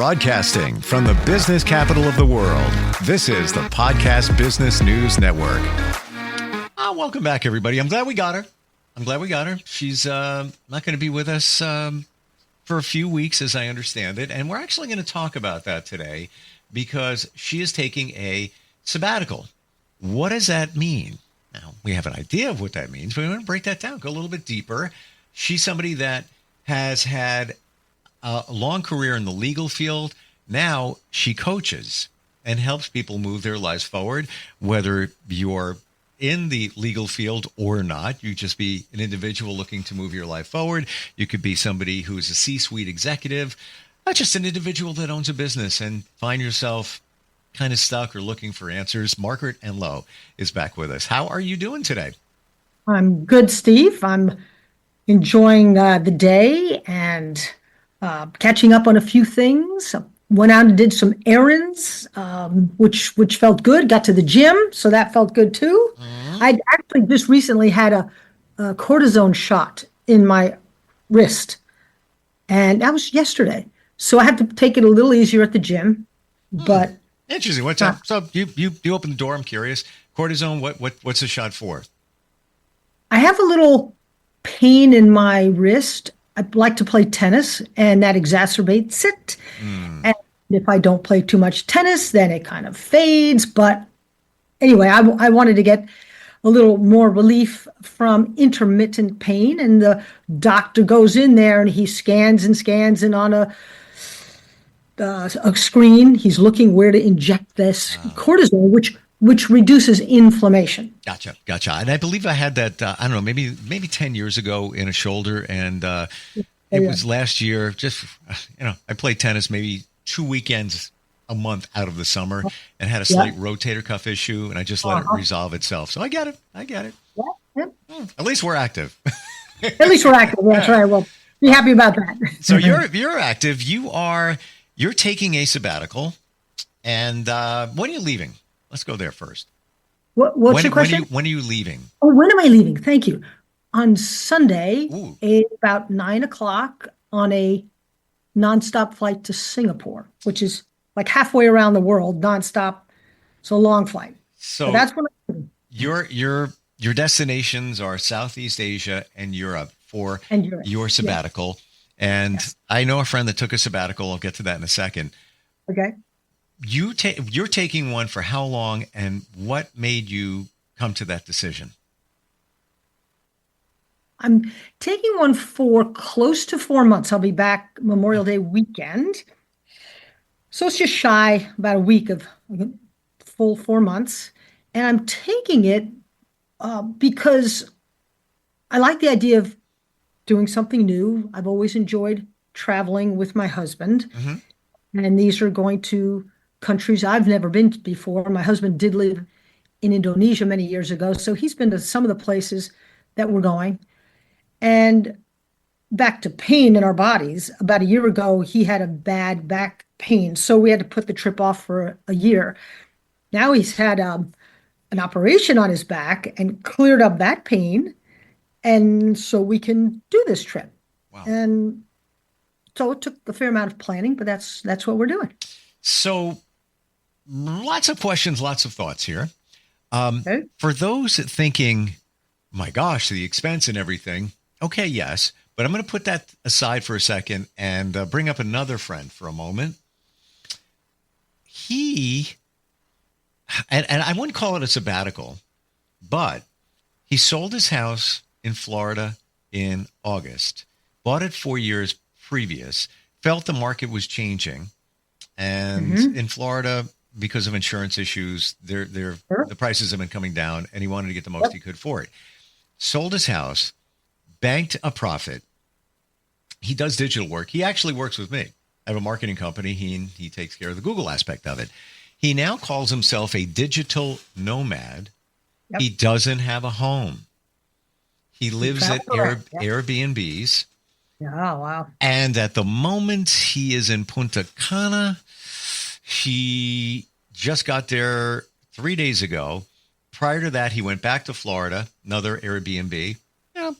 Broadcasting from the business capital of the world, this is the Podcast Business News Network. Welcome back, everybody. I'm glad we got her. She's not going to be with us for a few weeks, as I understand it. And we're actually going to talk about that today because she is taking a sabbatical. What does that mean? Now, we have an idea of what that means, but we want to break that down, go a little bit deeper. She's somebody that has had a long career in the legal field. Now she coaches and helps people move their lives forward, whether you're in the legal field or not. You just be an individual looking to move your life forward. You could be somebody who's a C-suite executive, not just an individual that owns a business and find yourself kind of stuck or looking for answers. Margaret Enloe is back with us. How are you doing today? I'm good, Steve. I'm enjoying the day and catching up on a few things. Went out and did some errands, which felt good. Got to the gym, so that felt good too. Mm-hmm. I actually just recently had a cortisone shot in my wrist, and that was yesterday. So I had to take it a little easier at the gym. But interesting. What's up? So you open the door. I'm curious. Cortisone. What's the shot for? I have a little pain in my wrist. I like to play tennis, and that exacerbates it. And if I don't play too much tennis, then it kind of fades. But anyway, I wanted to get a little more relief from intermittent pain. And the doctor goes in there and he scans and on a screen, he's looking where to inject this cortisone, which reduces inflammation. Gotcha. And I believe I had that, I don't know, maybe 10 years ago in a shoulder. And it was last year. Just, I played tennis maybe 2 weekends a month out of the summer and had a slight rotator cuff issue. And I just let it resolve itself. So I get it. Yeah. At least we're active. At least we're active. That's right. Well, be happy about that. So you're active. You're taking a sabbatical. And when are you leaving? Let's go there first. What's your question? When are you leaving? Oh, when am I leaving? Thank you. On Sunday, about 9:00 on a nonstop flight to Singapore, which is like halfway around the world, nonstop. So a long flight. So that's when I'm your destinations are Southeast Asia and Europe for your sabbatical. Yeah. And I know a friend that took a sabbatical. I'll get to that in a second. Okay. You're taking one for how long, and what made you come to that decision? I'm taking one for close to 4 months. I'll be back Memorial Day weekend. So it's just shy about a week of full 4 months. And I'm taking it because I like the idea of doing something new. I've always enjoyed traveling with my husband. Mm-hmm. And these are going to countries I've never been to before. My husband did live in Indonesia many years ago, so he's been to some of the places that we're going. And back to pain in our bodies. About a year ago, he had a bad back pain, so we had to put the trip off for a year. Now he's had an operation on his back and cleared up that pain, and so we can do this trip. Wow. And so it took a fair amount of planning, but that's what we're doing. So lots of questions, lots of thoughts here. For those thinking, my gosh, the expense and everything. Okay, yes. But I'm going to put that aside for a second and bring up another friend for a moment. And I wouldn't call it a sabbatical, but he sold his house in Florida in August, bought it 4 years previous, felt the market was changing. And in Florida, because of insurance issues, the prices have been coming down, and he wanted to get the most he could for it. Sold his house, banked a profit. He does digital work. He actually works with me. I have a marketing company. He takes care of the Google aspect of it. He now calls himself a digital nomad. Yep. He doesn't have a home. He lives at Airbnbs. Oh, wow. And at the moment, he is in Punta Cana. He just got there 3 days ago. Prior to that, he went back to Florida, another Airbnb,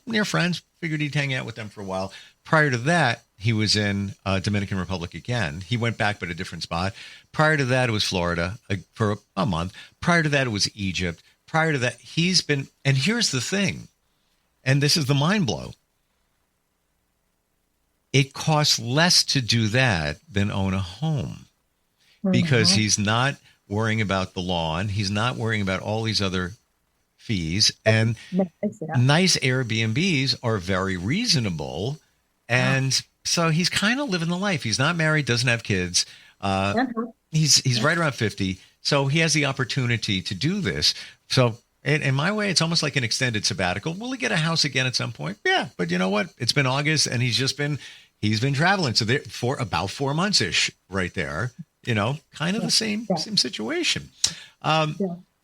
near friends. Figured he'd hang out with them for a while. Prior to that, he was in Dominican Republic again. He went back, but a different spot. Prior to that, it was Florida for a month. Prior to that, it was Egypt. Prior to that, he's been, and here's the thing, and this is the mind blow. It costs less to do that than own a home because he's not worrying about the lawn. He's not worrying about all these other fees. And nice Airbnbs are very reasonable. And so he's kind of living the life. He's not married, doesn't have kids. He's right around 50. So he has the opportunity to do this. So in my way, it's almost like an extended sabbatical. Will he get a house again at some point? Yeah. But you know what? It's been August and he's been traveling. So for about 4 months-ish right there, kind of the same situation.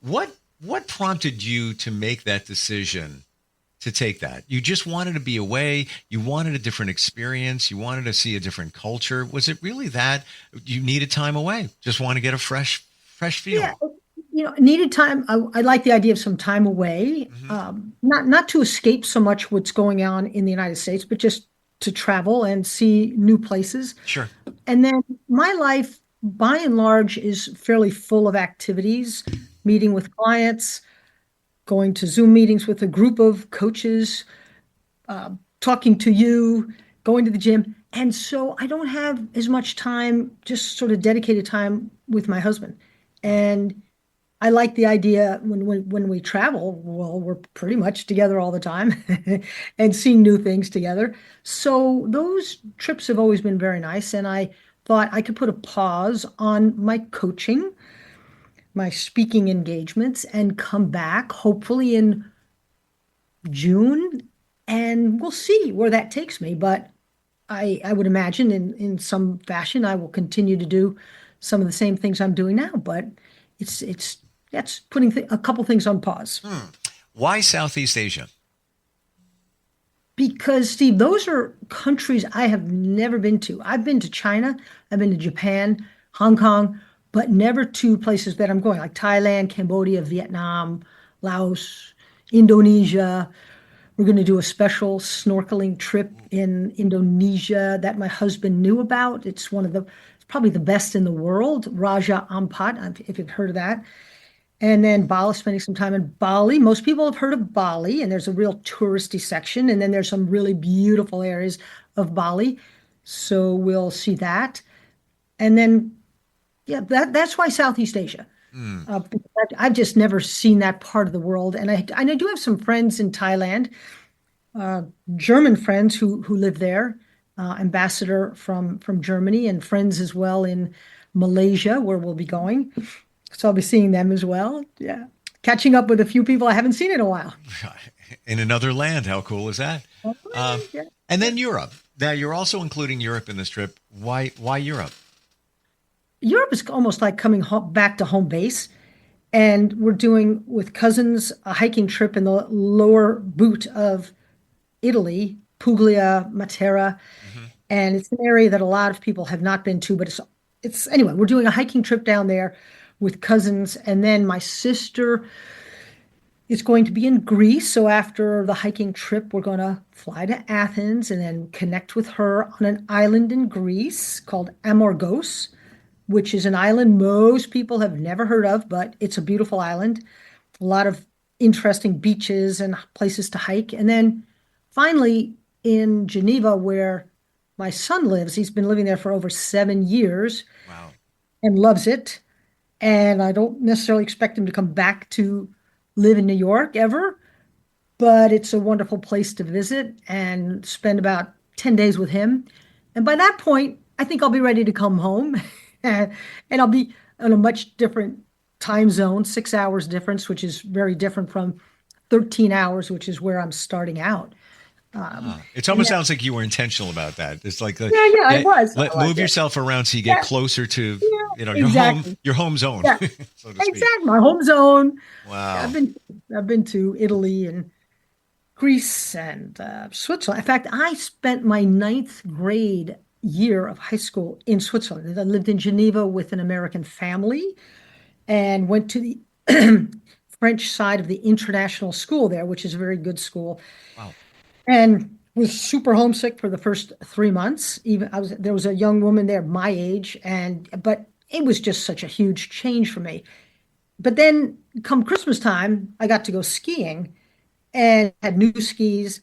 What prompted you to make that decision to take that? You just wanted to be away. You wanted a different experience. You wanted to see a different culture. Was it really that you needed time away? Just want to get a fresh feel? Yeah, needed time. I like the idea of some time away, not to escape so much what's going on in the United States, but just to travel and see new places. Sure. And then my life, by and large, is fairly full of activities, meeting with clients, going to Zoom meetings with a group of coaches, talking to you, going to the gym. And so I don't have as much time, just sort of dedicated time with my husband. And I like the idea when we travel, well, we're pretty much together all the time and seeing new things together. So those trips have always been very nice. And I thought I could put a pause on my coaching, my speaking engagements, and come back hopefully in June. And we'll see where that takes me. But I would imagine in some fashion, I will continue to do some of the same things I'm doing now. But that's putting a couple things on pause. Why Southeast Asia? Because, Steve, those are countries I have never been to. I've been to China, I've been to Japan, Hong Kong, but never to places that I'm going, like Thailand, Cambodia, Vietnam, Laos, Indonesia. We're going to do a special snorkeling trip in Indonesia that my husband knew about. It's probably the best in the world, Raja Ampat, if you've heard of that. And then Bali, spending some time in Bali. Most people have heard of Bali, and there's a real touristy section. And then there's some really beautiful areas of Bali. So we'll see that. And then, that's why Southeast Asia. I've just never seen that part of the world. And I do have some friends in Thailand, German friends who live there, ambassador from Germany, and friends as well in Malaysia, where we'll be going. So I'll be seeing them as well. Yeah. Catching up with a few people I haven't seen in a while. In another land. How cool is that? And then Europe. Now, you're also including Europe in this trip. Why Europe? Europe is almost like coming back to home base. And we're doing, with cousins, a hiking trip in the lower boot of Italy, Puglia, Matera. And it's an area that a lot of people have not been to, but anyway, we're doing a hiking trip down there with cousins. And then my sister is going to be in Greece. So after the hiking trip, we're going to fly to Athens and then connect with her on an island in Greece called Amorgos, which is an island most people have never heard of, but it's a beautiful island. A lot of interesting beaches and places to hike. And then finally in Geneva, where my son lives, he's been living there for over 7 years. Wow. And loves it. And I don't necessarily expect him to come back to live in New York ever, but it's a wonderful place to visit and spend about 10 days with him. And by that point, I think I'll be ready to come home and I'll be in a much different time zone, 6 hours difference, which is very different from 13 hours, which is where I'm starting out. It almost sounds like you were intentional about that. It's like I was. Move yourself around so you get closer to your home zone. Yeah. So to speak. Exactly, my home zone. Wow. I've been to Italy and Greece and Switzerland. In fact, I spent my 9th grade year of high school in Switzerland. I lived in Geneva with an American family and went to the French side of the international school there, which is a very good school. Wow. And was super homesick for the first 3 months. Even there was a young woman there my age, but it was just such a huge change for me. But then come Christmas time, I got to go skiing and had new skis,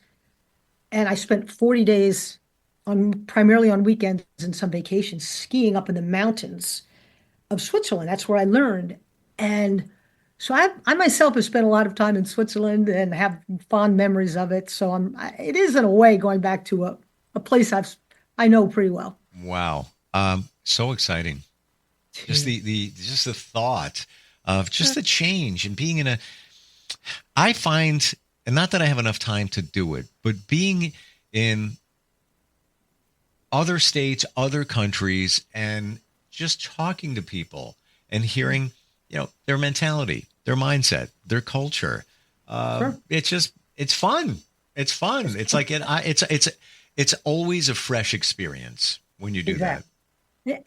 and I spent 40 days on primarily on weekends and some vacations skiing up in the mountains of Switzerland. That's where I learned. And so I myself have spent a lot of time in Switzerland and have fond memories of it. So it is in a way going back to a place I know pretty well. Wow. So exciting. Just the thought of just the change and being I find, and not that I have enough time to do it, but being in other states, other countries, and just talking to people and hearing, their mentality, their mindset, their culture. Sure. It's fun. It's fun. It's like it's always a fresh experience when you do Exactly.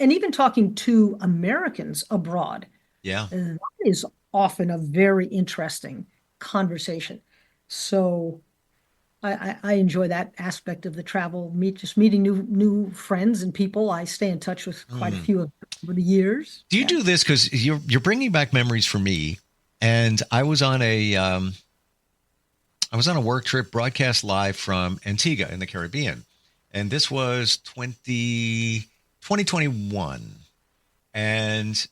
And even talking to Americans abroad, that. Yeah. that is often a very interesting conversation. So I enjoy that aspect of the travel, meeting new friends and people. I stay in touch with quite a few of them over the years. Do you do this because you're bringing back memories for me? And I was on a work trip, broadcast live from Antigua in the Caribbean, and this was 2021, and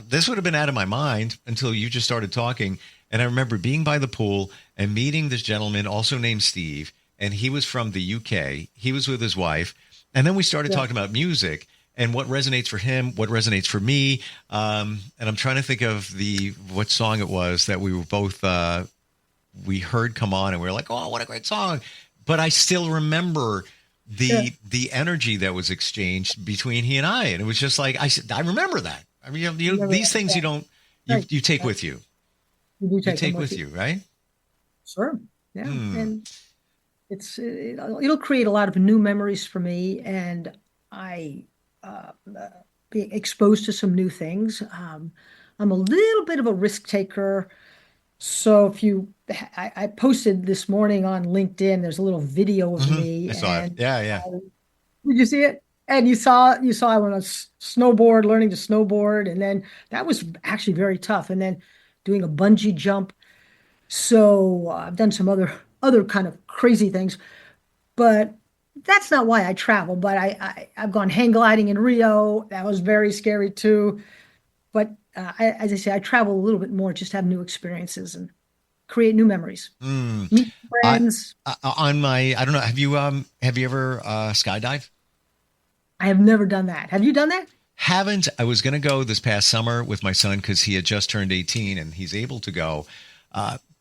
this would have been out of my mind until you just started talking. And I remember being by the pool and meeting this gentleman also named Steve, and he was from the UK. He was with his wife. And then we started talking about music and what resonates for him, what resonates for me. And I'm trying to think of what song it was that we were both, we heard come on, and we were like, oh, what a great song. But I still remember the energy that was exchanged between he and I. And it was just like, I remember that. I mean, these things you take with you. You do take with you, right? Sure. Yeah. And it'll create a lot of new memories for me, and I be exposed to some new things. I'm a little bit of a risk taker. So I posted this morning on LinkedIn, there's a little video of me. I saw it. Yeah. Did you see it? And you saw I went on a snowboard, learning to snowboard. And then that was actually very tough. And then doing a bungee jump. So I've done some other kind of crazy things, but that's not why I travel. But I've gone hang gliding in Rio. That was very scary too. But as I say, I travel a little bit more, just have new experiences and create new memories. Meet friends. I don't know. Have you ever skydived? I have never done that. Have you done that? Haven't. I was going to go this past summer with my son because he had just turned 18 and he's able to go.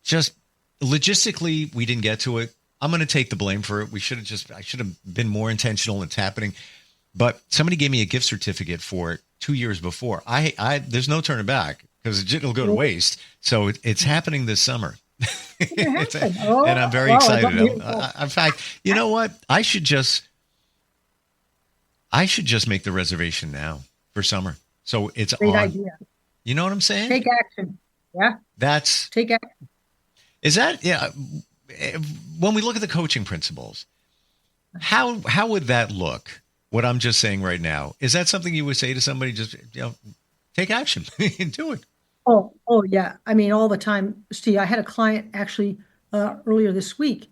Just logistically, we didn't get to it. I'm going to take the blame for it. I should have been more intentional. It's happening. But somebody gave me a gift certificate for it 2 years before. There's no turning back because it'll go to waste. So it's happening this summer. And I'm very excited. In fact, you know what? I should just make the reservation now for summer. So it's Great on. idea. You know what I'm saying? Take action. Yeah. Take action. Is that, yeah. When we look at the coaching principles, how would that look? What I'm just saying right now, is that something you would say to somebody? Just, take action and do it. Oh yeah. I mean, all the time, Steve. I had a client actually earlier this week,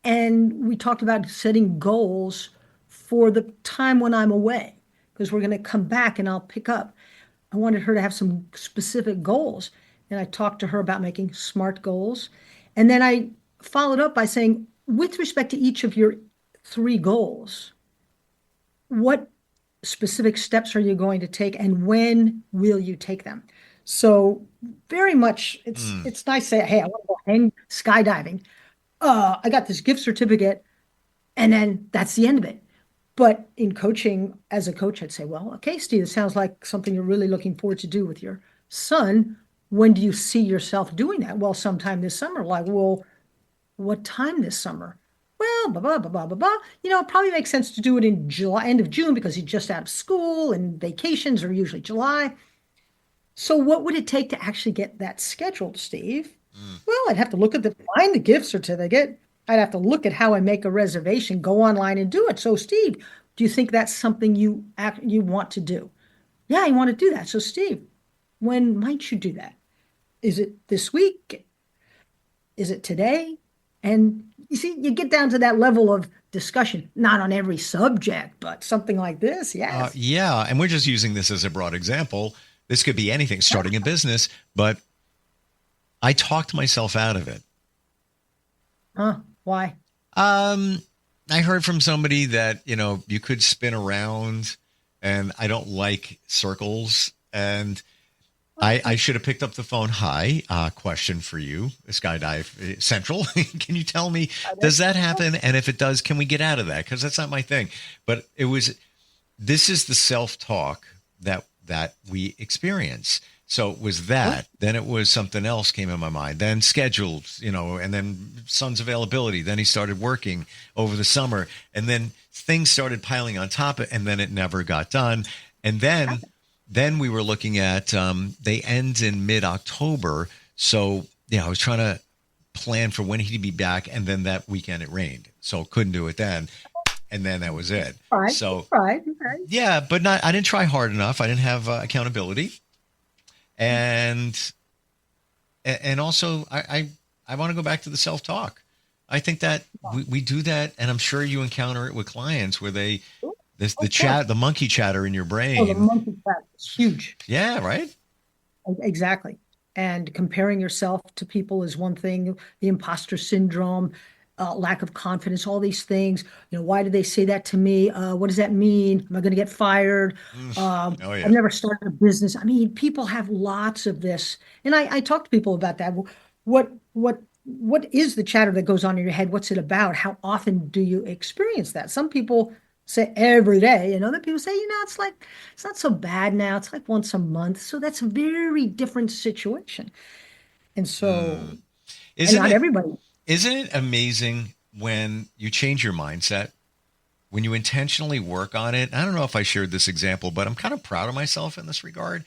and we talked about setting goals for the time when I'm away, because we're going to come back and I'll pick up. I wanted her to have some specific goals, and I talked to her about making SMART goals, and then I followed up by saying, with respect to each of your 3 goals, what specific steps are you going to take, and when will you take them? So very much, it's nice to say, hey, I want to go hang skydiving. I got this gift certificate, and then that's the end of it. But in coaching, as a coach, I'd say, well, okay, Steve, it sounds like something you're really looking forward to do with your son. When do you see yourself doing that? Well, sometime this summer. Like, well, what time this summer? Well, blah, blah, blah, blah, blah, blah. It probably makes sense to do it in July, end of June, because he's just out of school and vacations are usually July. So what would it take to actually get that scheduled, Steve? Well, I'd have to find the gift certificate. I'd have to look at how I make a reservation, go online and do it. So, Steve, do you think that's something you want to do? Yeah, I want to do that. So, Steve, when might you do that? Is it this week? Is it today? And you see, you get down to that level of discussion, not on every subject, but something like this. Yes. Yeah. And we're just using this as a broad example. This could be anything, starting a business, but I talked myself out of it. Huh? Why? I heard from somebody that, you could spin around, and I don't like circles. And I should have picked up the phone. Hi, question for you, Skydive Central. Can you tell me, does that happen? And if it does, can we get out of that? Because that's not my thing. But this is the self-talk that we experience. So it was that. Then it was something else came in my mind. Then schedules, and then son's availability. Then he started working over the summer. And then things started piling on top of it, and then it never got done. And then we were looking at, they end in mid-October. So, I was trying to plan for when he'd be back. And then that weekend it rained. So couldn't do it then. And then that was it. Right. So, right. Yeah, but I didn't try hard enough. I didn't have accountability. And also I want to go back to the self-talk. I think that we do that. And I'm sure you encounter it with clients where the monkey chatter in your brain. Oh, the monkey chatter is huge. Yeah, right. Exactly. And comparing yourself to people is one thing, the imposter syndrome, lack of confidence, all these things. Why did they say that to me? What does that mean? Am I going to get fired? Oh, yeah. I've never started a business. I mean, people have lots of this. And I talk to people about that. What is the chatter that goes on in your head? What's it about? How often do you experience that? Some people say every day, and other people say, it's not so bad now. It's like once a month. So that's a very different situation. And so, everybody. Isn't it amazing when you change your mindset, when you intentionally work on it? I don't know if I shared this example, but I'm kind of proud of myself in this regard.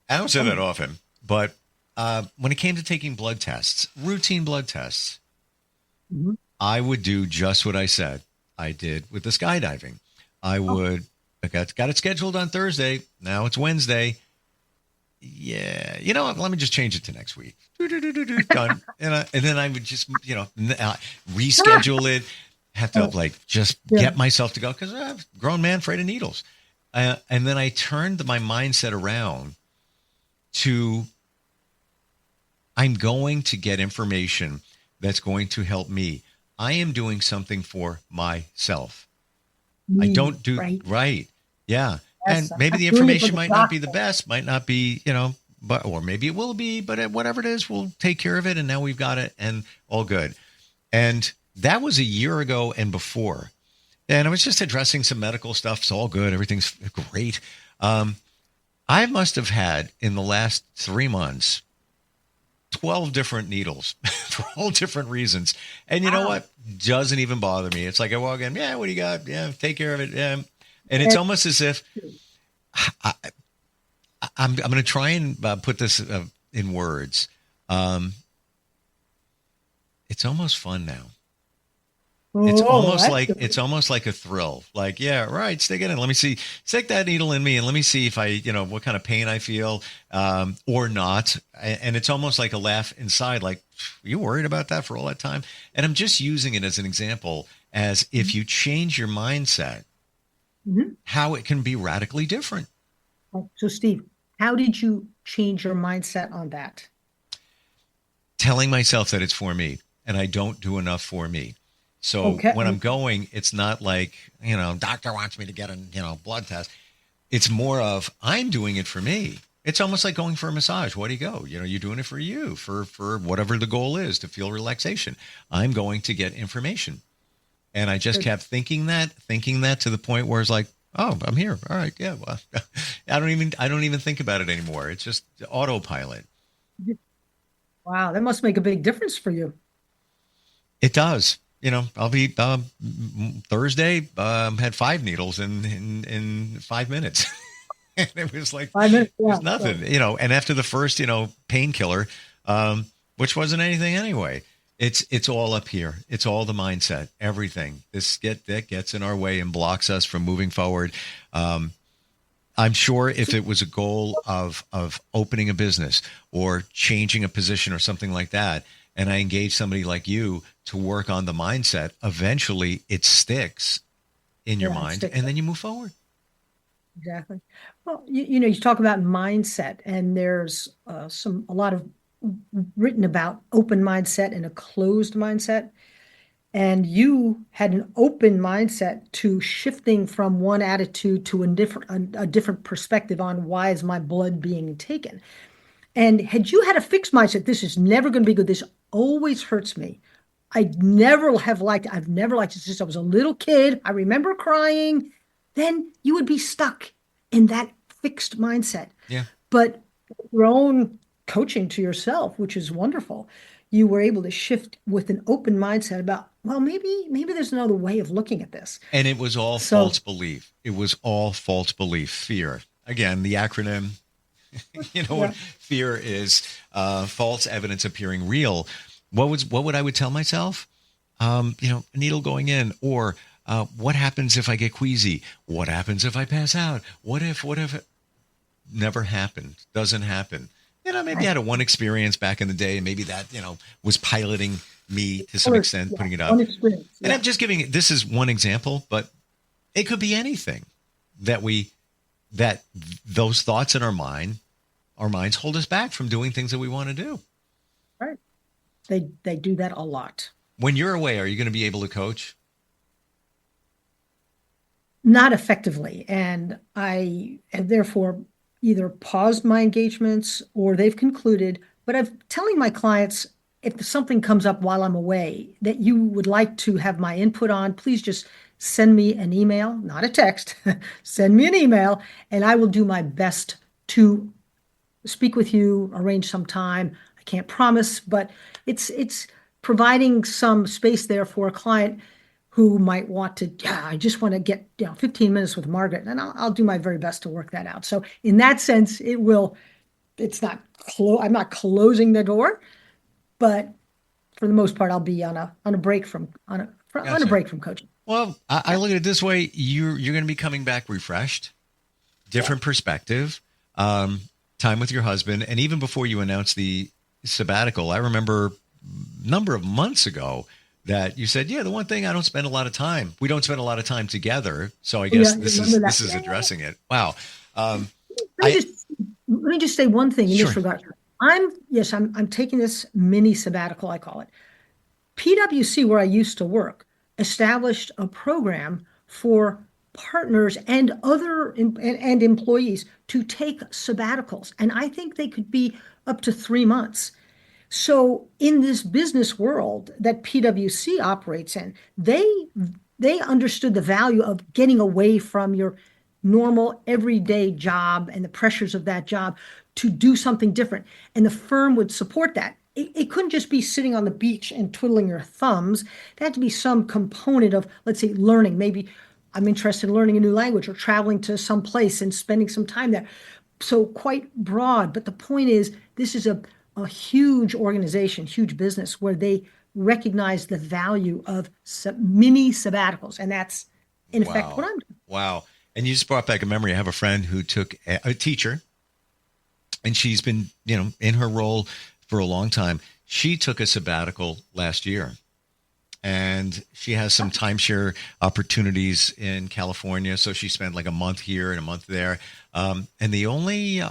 I don't say that often, but when it came to taking blood tests, routine blood tests, I would do just what I said I did with the skydiving. I got it scheduled on Thursday. Now it's Wednesday. Yeah, let me just change it to next week. Done. And then I would just, reschedule it. Have to get myself to go because I'm a grown man afraid of needles. And then I turned my mindset around to I'm going to get information that's going to help me. I am doing something for myself. I don't do right. Yeah. And maybe the information might not be the best, might not be, or maybe it will be, but whatever it is, we'll take care of it. And now we've got it and all good. And that was a year ago and before. And I was just addressing some medical stuff. It's all good. Everything's great. I must have had in the last 3 months, 12 different needles for all different reasons. And you know what? Doesn't even bother me. It's like I walk in, what do you got? Yeah, take care of it. Yeah. And it's almost as if I'm going to try and put this in words. It's almost fun now. It's almost like a thrill. Like, yeah, right. Stick it in. Let me see. Stick that needle in me and let me see if I, what kind of pain I feel or not. And it's almost like a laugh inside. Like, you worried about that for all that time? And I'm just using it as an example as if you change your mindset, how it can be radically different. So, Steve, how did you change your mindset on that? Telling myself that it's for me and I don't do enough for me. So when I'm going, it's not like, doctor wants me to get a blood test. It's more of I'm doing it for me. It's almost like going for a massage. Where do you go? You're doing it for you, for whatever the goal is, to feel relaxation. I'm going to get information. And I just kept thinking that to the point where it's like, oh, I'm here. All right. Yeah. Well, I don't even think about it anymore. It's just autopilot. Wow. That must make a big difference for you. It does. I'll be Thursday, had 5 needles in 5 minutes. And it was like, 5 minutes, it was nothing, and after the first, painkiller, which wasn't anything anyway, It's all up here. It's all the mindset, everything. That gets in our way and blocks us from moving forward. I'm sure if it was a goal of opening a business or changing a position or something like that, and I engage somebody like you to work on the mindset, eventually it sticks in your Yeah, it mind, sticks. and then you move forward. Exactly. Well, you talk about mindset, and there's a lot of written about open mindset and a closed mindset. And you had an open mindset to shifting from one attitude to a different perspective on why is my blood being taken. And had you had a fixed mindset, this is never going to be good. This always hurts me. I've never liked it since I was a little kid. I remember crying. Then you would be stuck in that fixed mindset. Yeah. But your own coaching to yourself, which is wonderful, you were able to shift with an open mindset about, well, maybe there's another way of looking at this. And it was all So false belief. It was all false belief, fear. Again, the acronym, yeah, what fear is, false evidence appearing real. What would I would tell myself? A needle going in, or what happens if I get queasy? What happens if I pass out? What if it never happened? Doesn't happen. Maybe I had a one experience back in the day, and maybe that, was piloting me to some extent, putting it up. one experience. And Yeah. I'm just giving this is one example, but it could be anything that those thoughts in our minds hold us back from doing things that we want to do. Right. They do that a lot. When you're away, are you going to be able to coach? Not effectively. And I have therefore either paused my engagements or they've concluded. But I'm telling my clients, if something comes up while I'm away that you would like to have my input on, please just send me an email, not a text. Send me an email, and I will do my best to speak with you, arrange some time. I can't promise, but it's providing some space there for a client who might want to, yeah, I just want to get 15 minutes with Margaret, and I'll do my very best to work that out. So in that sense, it's not I'm not closing the door, but for the most part, I'll be on a break from on a Gotcha. break from coaching. Well, I Yeah. look at it this way: you're going to be coming back refreshed, Yeah. different perspective, time with your husband, and even before you announced the sabbatical, I remember a number of months ago that you said, "Yeah, the one thing I don't spend a lot of time. We don't spend a lot of time together." So I Oh, yeah, guess I this remember is that. this is Yeah, yeah, addressing it. Wow. Um, Let me I just let me just say one thing in this sure. regard. I'm taking this mini sabbatical, I call it. PwC, where I used to work, established a program for partners and and employees to take sabbaticals, and I think they could be up to 3 months. So in this business world that PwC operates in, they understood the value of getting away from your normal everyday job and the pressures of that job to do something different. And the firm would support that. It couldn't just be sitting on the beach and twiddling your thumbs. There had to be some component of, let's say, learning. Maybe I'm interested in learning a new language or traveling to some place and spending some time there. So quite broad. But the point is, this is a huge organization, huge business where they recognize the value of mini sabbaticals. And that's in effect what Wow. I'm doing. Wow. And you just brought back a memory. I have a friend who took a teacher, and she's been, in her role for a long time. She took a sabbatical last year, and she has some timeshare opportunities in California. So she spent like a month here and a month there. And the only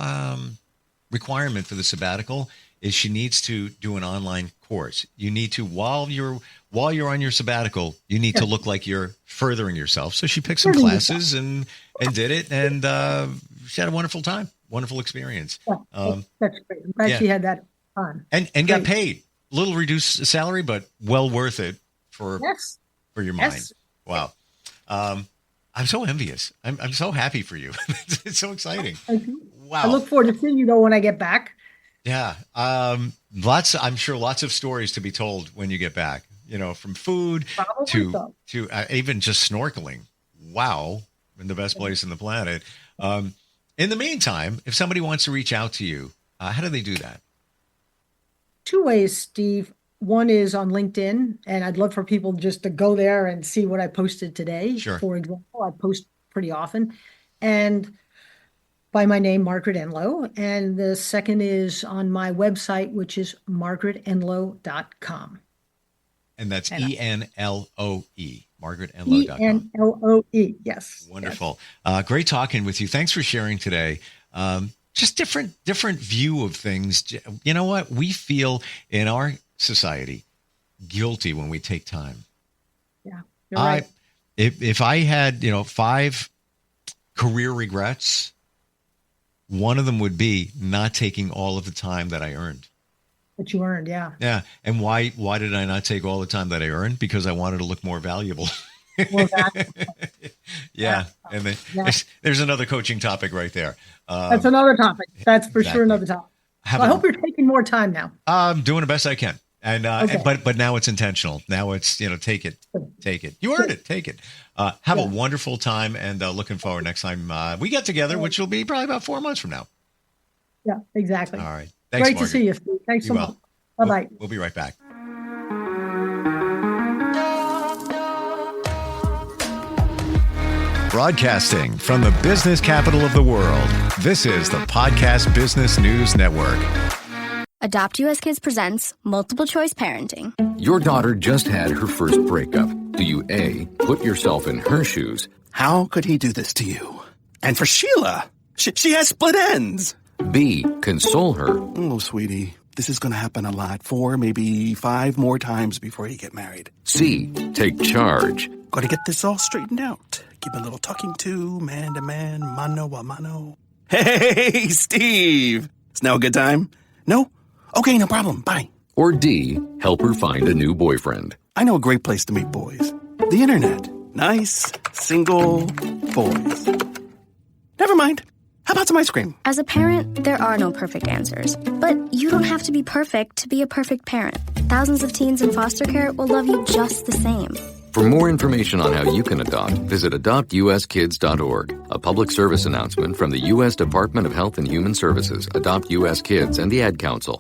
requirement for the sabbatical is she needs to do an online course. You need to, while you're on your sabbatical, you need to Yeah. look like you're furthering yourself. So she picked some Learning yourself. classes and did it, and she had a wonderful time, wonderful experience. Yeah, that's great. I'm glad Yeah, she had that time. and got Great. paid. Little reduced salary, but well worth it for Yes. for your mind. Yes. Wow. Um, I'm so envious. I'm so happy for you. It's so exciting. I Wow. look forward to seeing you though when I get back. Yeah. I'm sure lots of stories to be told when you get back, from food Probably to, so. even just snorkeling. Wow. In the best place in the planet. Um, in the meantime, if somebody wants to reach out to you, how do they do that? Two ways, Steve. One is on LinkedIn, and I'd love for people just to go there and see what I posted today. Sure. For example, I post pretty often. And by my name, Margaret Enloe. And the second is on my website, which is margaretenloe.com. And that's ENLOE, margaretenloe.com. ENLOE, yes. Wonderful. Yes. Great talking with you. Thanks for sharing today. Just different view of things. You know what? We feel in our society guilty when we take time. Yeah, you're right. If I had, 5 career regrets, one of them would be not taking all of the time that I earned. That you earned, yeah. Yeah. And why did I not take all the time that I earned? Because I wanted to look more valuable. Well, yeah. And then there's another coaching topic right there. That's another topic. That's for sure another topic. I hope you're taking more time now. I'm doing the best I can. And okay. but now it's intentional. Now it's, take it. You earned it. Take it. Have a wonderful time, and looking forward next time we get together, which will be probably about 4 months from now. Yeah, exactly. All right. Thanks, Great Margaret. to see you, Steve. Thanks so much. Bye-bye. We'll be right back. Broadcasting from the business capital of the world, this is the Podcast Business News Network. Adopt US Kids presents Multiple Choice Parenting. Your daughter just had her first breakup. Do you A, put yourself in her shoes? How could he do this to you? And for Sheila, she has split ends. B, console her. Oh, sweetie, this is going to happen a lot. 4, maybe 5 more times before you get married. C, take charge. Got to get this all straightened out. Give a little talking to, man to man, mano a mano. Hey, Steve! Is now a good time? No? Okay, no problem. Bye. Or D, help her find a new boyfriend. I know a great place to meet boys. The internet. Nice, single boys. Never mind. How about some ice cream? As a parent, there are no perfect answers. But you don't have to be perfect to be a perfect parent. Thousands of teens in foster care will love you just the same. For more information on how you can adopt, visit adoptuskids.org. A public service announcement from the U.S. Department of Health and Human Services, Adopt U.S. Kids, and the Ad Council.